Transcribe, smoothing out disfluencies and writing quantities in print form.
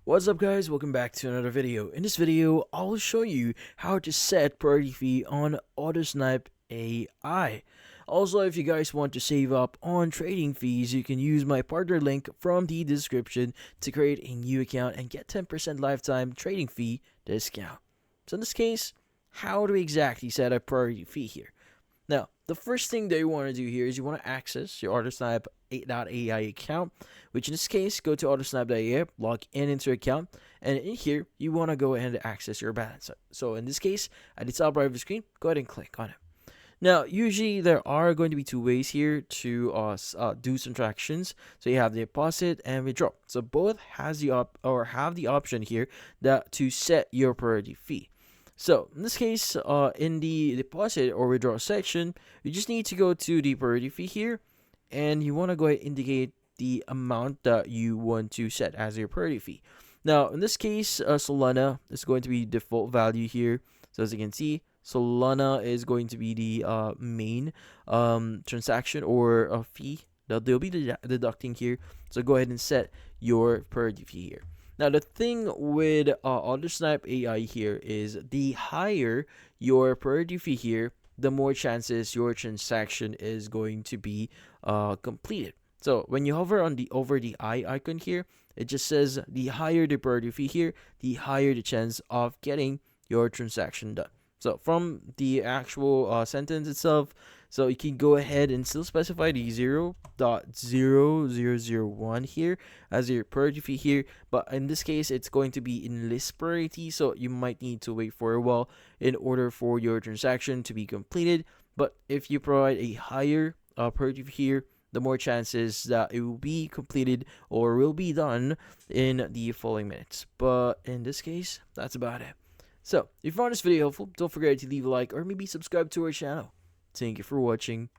What's up guys, welcome back to another video. In this video, I'll show you how to set priority fee on Autonispe.Ai. Also, if you guys want to save up on trading fees, you can use my partner link from the description to create a new account and get 10% lifetime trading fee discount. So in this case, how do we exactly set a priority fee here? Now, the first thing that you want to do here is you want to access your Autosnipe.ai account, which in this case, go to Autosnipe.ai, log into your account, and in here, you want to go ahead and access your balance. So in this case, at the top right of the screen, go ahead and click on it. Now, usually there are going to be two ways here to do some transactions. So you have the deposit and withdraw. So both have the option here that to set your priority fee. So in this case, in the deposit or withdraw section, you just need to go to the priority fee here, and you want to go ahead and indicate the amount that you want to set as your priority fee. Now, in this case, Solana is going to be default value here. So as you can see, Solana is going to be the main transaction or fee that they'll be deducting here. So go ahead and set your priority fee here. Now, the thing with Autosnipe.Ai here is the higher your priority fee here, the more chances your transaction is going to be completed. So when you hover on the over the eye icon here, it just says the higher the priority fee here, the higher the chance of getting your transaction done. So from the actual sentence itself, so you can go ahead and still specify the 0.0001 here as your priority fee here, but in this case it's going to be in list priority, so you might need to wait for a while in order for your transaction to be completed. But if you provide a higher priority fee here, the more chances that it will be completed or will be done in the following minutes. But in this case, that's about it. So, if you found this video helpful, don't forget to leave a like or maybe subscribe to our channel. Thank you for watching.